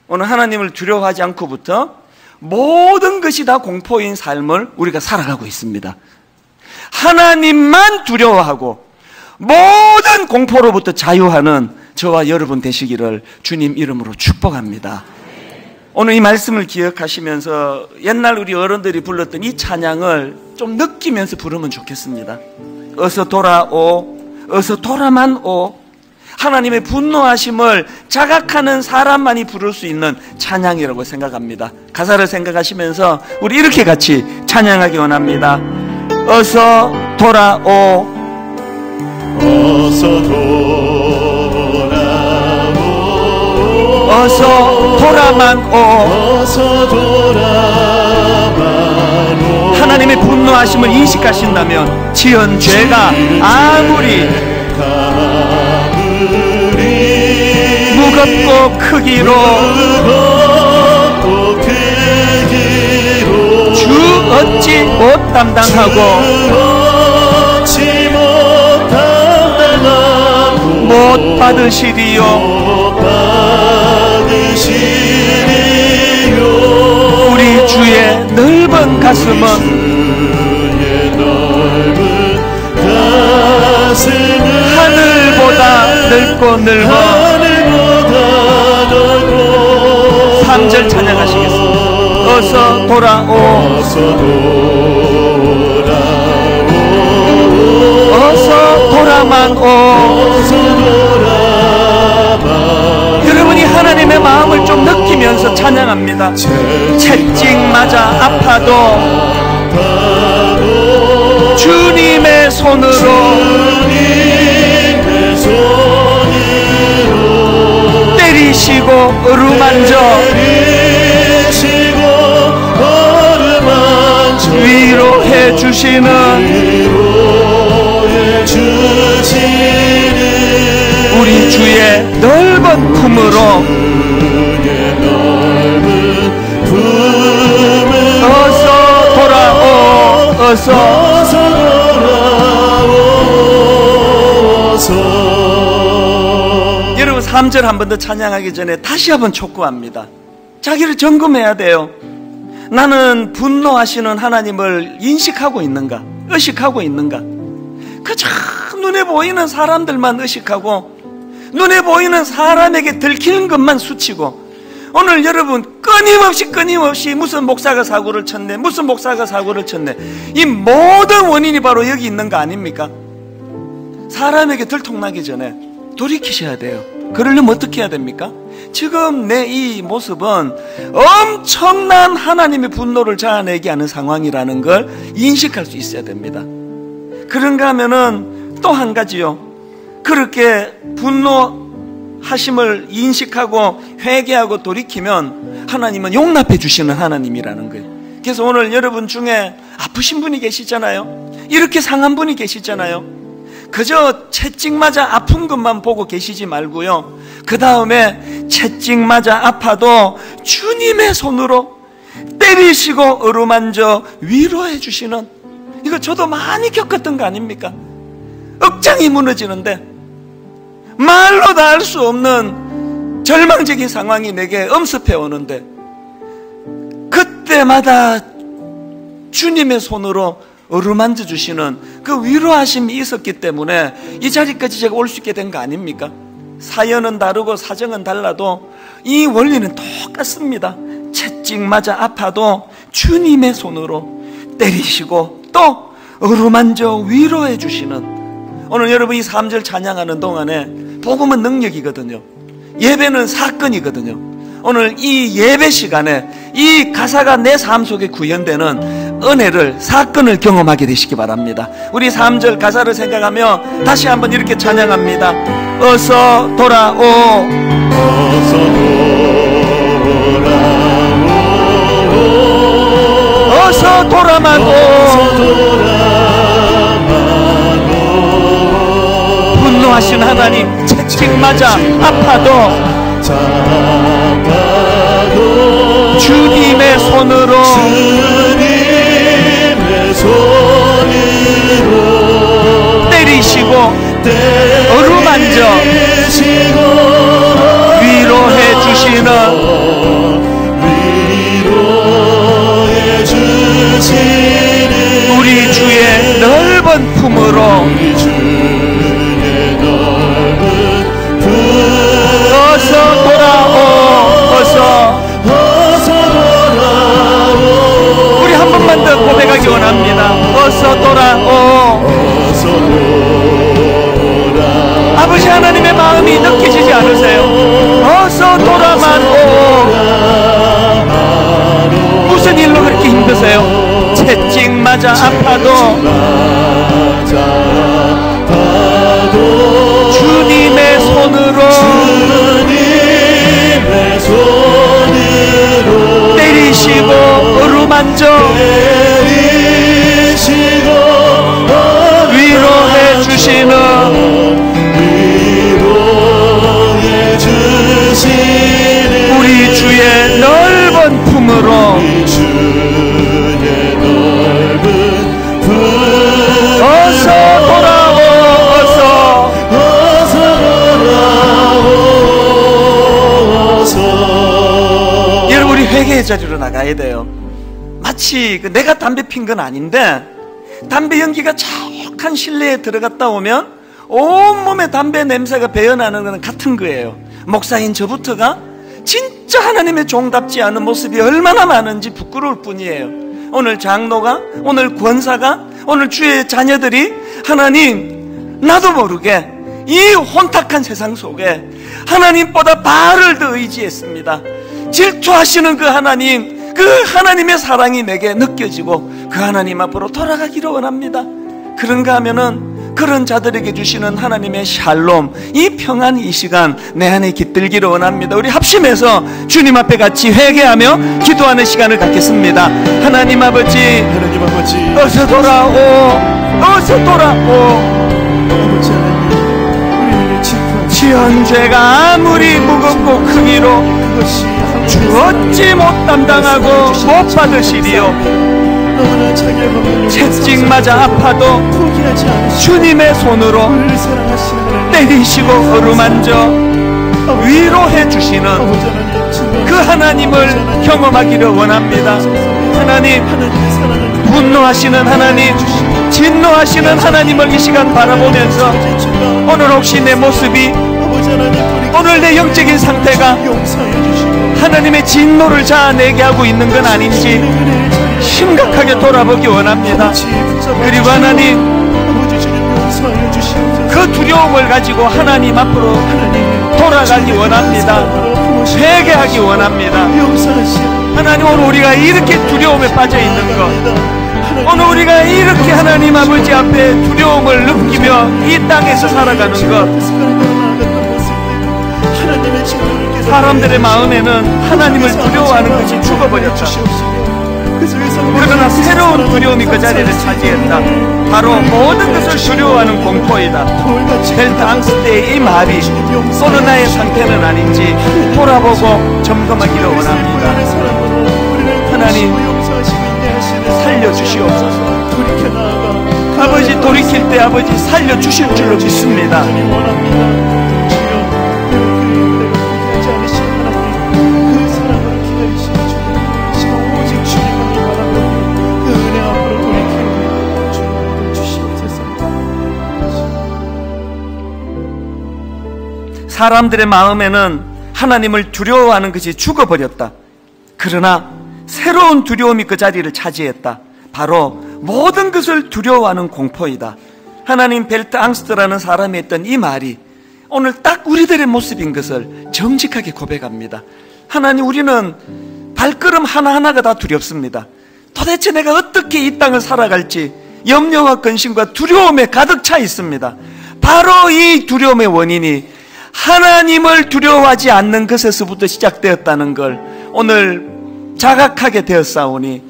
오늘 하나님을 두려워하지 않고부터 모든 것이 다 공포인 삶을 우리가 살아가고 있습니다. 하나님만 두려워하고 모든 공포로부터 자유하는 저와 여러분 되시기를 주님 이름으로 축복합니다. 오늘 이 말씀을 기억하시면서 옛날 우리 어른들이 불렀던 이 찬양을 좀 느끼면서 부르면 좋겠습니다. 어서 돌아오, 어서 돌아만 오. 하나님의 분노하심을 자각하는 사람만이 부를 수 있는 찬양이라고 생각합니다. 가사를 생각하시면서 우리 이렇게 같이 찬양하기 원합니다. 어서 돌아오, 어서 돌아오, 어서 돌아만 오. 어서 돌아만 오. 하나님의 분노하심을 인식하신다면 지은 죄가 아무리 무겁고 크기로 주 어찌 못 담당하고 못 받으시리요. 우리 주의 넓은 가슴은 하늘보다 넓고 넓어. 3절 찬양하시겠습니다. 어서 돌아오, 어서 돌아만 오. 여러분이 하나님의 마음을 좀 느끼면서 찬양합니다. 채찍 맞아 아파도 주님의 손으로 때리시고 어루만져 위로해 주시는 우리 주의 넓은 품으로 어서 돌아오, 어서 돌아오. 여러분 3절 한 번 더 찬양하기 전에 다시 한번 촉구합니다. 자기를 점검해야 돼요. 나는 분노하시는 하나님을 인식하고 있는가, 의식하고 있는가. 그저 눈에 보이는 사람들만 의식하고 눈에 보이는 사람에게 들키는 것만 수치고, 오늘 여러분 끊임없이 무슨 목사가 사고를 쳤네, 무슨 목사가 사고를 쳤네, 이 모든 원인이 바로 여기 있는 거 아닙니까? 사람에게 들통나기 전에 돌이키셔야 돼요. 그러려면 어떻게 해야 됩니까? 지금 내 이 모습은 엄청난 하나님의 분노를 자아내게 하는 상황이라는 걸 인식할 수 있어야 됩니다. 그런가 하면은 또 한 가지요. 그렇게 분노하심을 인식하고 회개하고 돌이키면 하나님은 용납해 주시는 하나님이라는 거예요. 그래서 오늘 여러분 중에 아프신 분이 계시잖아요. 이렇게 상한 분이 계시잖아요. 그저 채찍 맞아 아픈 것만 보고 계시지 말고요, 그 다음에 채찍 맞아 아파도 주님의 손으로 때리시고 어루만져 위로해 주시는, 이거 저도 많이 겪었던 거 아닙니까? 억장이 무너지는데 말로 다 할 수 없는 절망적인 상황이 내게 엄습해 오는데, 그때마다 주님의 손으로 어루만져 주시는 그 위로하심이 있었기 때문에 이 자리까지 제가 올 수 있게 된 거 아닙니까? 사연은 다르고 사정은 달라도 이 원리는 똑같습니다. 채찍 맞아 아파도 주님의 손으로 때리시고 또 어루만져 위로해 주시는, 오늘 여러분 이 3절 찬양하는 동안에 복음은 능력이거든요. 예배는 사건이거든요. 오늘 이 예배 시간에 이 가사가 내 삶 속에 구현되는 은혜를, 사건을 경험하게 되시기 바랍니다. 우리 3절 가사를 생각하며 다시 한번 이렇게 찬양합니다. 어서 돌아오, 어서 돌아오, 어서 돌아만 오. 분노하신 하나님, 채찍 맞아 아파도 주님의 손으로 때리시고 어루만져 위로해 주시는 우리 주의 넓은 품으로 어서 돌아오. 어서 우리 한 번만 더 고백하기 원합니다. 어서 돌아오. 아버지 하나님의 마음이 느껴지지 않으세요? 어서 돌아만 오. 무슨 일로 그렇게 힘드세요? 채찍 맞아 아파도 주님의 손으로 때리시고 어루만져 위로해 주시는 우리 주의 넓은 품으로 어서 돌아오. 여러분, 우리 회개의 자리로 나가야 돼요. 마치 내가 담배 핀 건 아닌데 담배 연기가 자욱한 실내에 들어갔다 오면 온몸에 담배 냄새가 배어나는 건 같은 거예요. 목사인 저부터가 진짜 하나님의 종답지 않은 모습이 얼마나 많은지 부끄러울 뿐이에요. 오늘 장로가, 오늘 권사가, 오늘 주의 자녀들이 하나님, 나도 모르게 이 혼탁한 세상 속에 하나님보다 바를 더 의지했습니다. 질투하시는 그 하나님, 그 하나님의 사랑이 내게 느껴지고 그 하나님 앞으로 돌아가기를 원합니다. 그런가 하면은 그런 자들에게 주시는 하나님의 샬롬, 이 평안, 이 시간 내 안에 깃들기를 원합니다. 우리 합심해서 주님 앞에 같이 회개하며 기도하는 시간을 갖겠습니다. 하나님 아버지, 어서 돌아오. 어서 돌아오. 지은 죄가 아무리 무겁고 크기로 주 어찌 못 담당하고 못 받으시리요. 채찍 맞아 아파도 주님의 손으로 때리시고 어루만져 위로해 주시는 그 하나님을 경험하기를 원합니다. 하나님, 분노하시는 하나님, 진노하시는 하나님을 이 시간 바라보면서 오늘 혹시 내 모습이, 오늘 내 영적인 상태가 하나님의 진노를 자아내게 하고 있는 건 아닌지 심각하게 돌아보기 원합니다. 그리고 하나님, 그 두려움을 가지고 하나님 앞으로 돌아가기 원합니다. 회개하기 원합니다. 하나님, 오늘 우리가 이렇게 두려움에 빠져 있는 것, 오늘 우리가 이렇게 하나님 아버지 앞에 두려움을 느끼며 이 땅에서 살아가는 것, 사람들의 마음에는 하나님을 두려워하는 것이 죽어버렸다. 그러나 새로운 두려움이 그 자리를 차지했다. 바로 모든 것을 두려워하는 공포이다. 벨트 앙스 때의 이 말이 어느 나의 상태는 아닌지 돌아보고 점검하기를 원합니다. 하나님, 살려주시옵소서. 아버지, 돌이킬 때 아버지 살려주실 줄로 믿습니다. 사람들의 마음에는 하나님을 두려워하는 것이 죽어버렸다. 그러나 새로운 두려움이 그 자리를 차지했다. 바로 모든 것을 두려워하는 공포이다. 하나님, 벨트 앙스트라는 사람이 했던 이 말이 오늘 딱 우리들의 모습인 것을 정직하게 고백합니다. 하나님, 우리는 발걸음 하나하나가 다 두렵습니다. 도대체 내가 어떻게 이 땅을 살아갈지 염려와 근심과 두려움에 가득 차 있습니다. 바로 이 두려움의 원인이 하나님을 두려워하지 않는 것에서부터 시작되었다는 걸 오늘 자각하게 되었사오니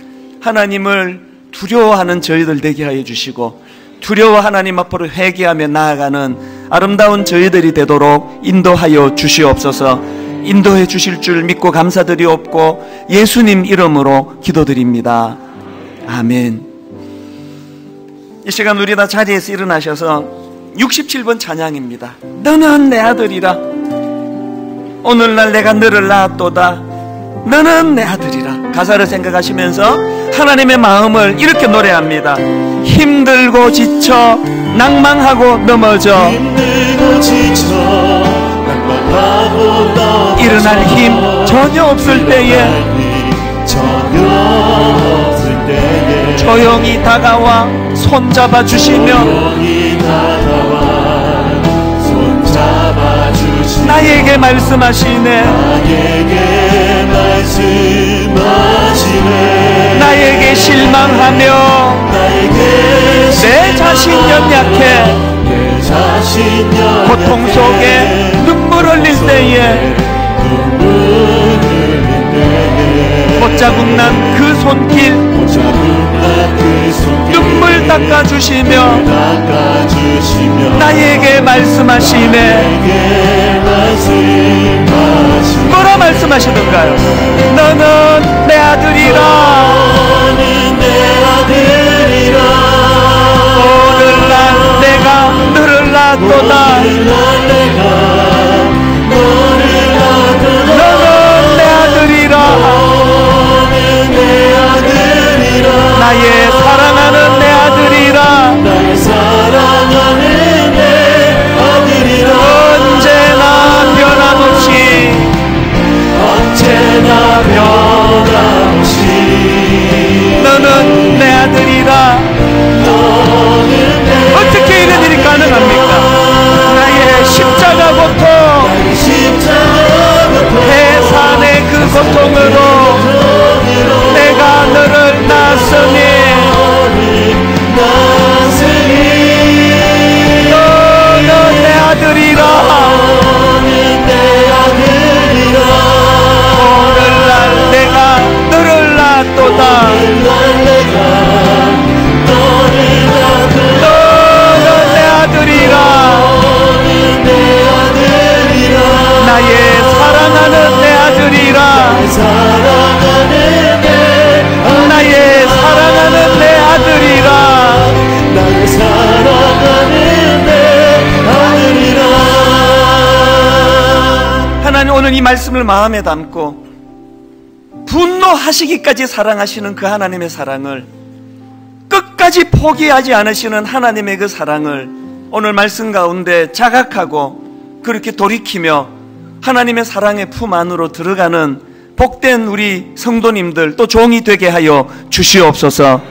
하나님을 두려워하는 저희들 되게 하여 주시고 두려워 하나님 앞으로 회개하며 나아가는 아름다운 저희들이 되도록 인도하여 주시옵소서. 인도해 주실 줄 믿고 감사드리옵고 예수님 이름으로 기도드립니다. 아멘. 이 시간 우리 다 자리에서 일어나셔서 67번 찬양입니다. 너는 내 아들이라. 오늘날 내가 너를 낳았도다. 너는 내 아들이라. 가사를 생각하시면서 하나님의 마음을 이렇게 노래합니다. 힘들고 지쳐 낭망하고 넘어져 힘들고 지쳐 낭망하고 넘어져 일어날 힘 전혀 없을 때에 조용히 다가와 손잡아 주시며 나에게 말씀하시네. 나에게 실망하며 내 자신 연약해 고통 속에 눈물 흘릴 때에 못자국 난 그 손길 눈물 닦아주시며 나에게 말씀하시네. 뭐라 말씀하시던가요? 너는 내 아들이라. 오늘날 내가 너를 낳았도다. 너는 내 아들이라. 나의 사랑하는 내 아들이라. 언제나 변함없이 너는 내 아들이라. 어떻게 이런 일이 가능합니까? 나의 십자가 고통, 해산의 그 고통으로 내가 너를 낳았으니 너는 내 아들이라. 오늘날 내가 너를 낳았도다. 너는 내 아들이라. 나의 사랑하는 내 아들이라. 나의 사랑하는 내 아들이라. 나의 사랑하는 내 아들이라. 하나님 오늘 이 말씀을 마음에 담고 분노하시기까지 사랑하시는 그 하나님의 사랑을, 끝까지 포기하지 않으시는 하나님의 그 사랑을 오늘 말씀 가운데 자각하고 그렇게 돌이키며 하나님의 사랑의 품 안으로 들어가는 복된 우리 성도님들 또 종이 되게 하여 주시옵소서.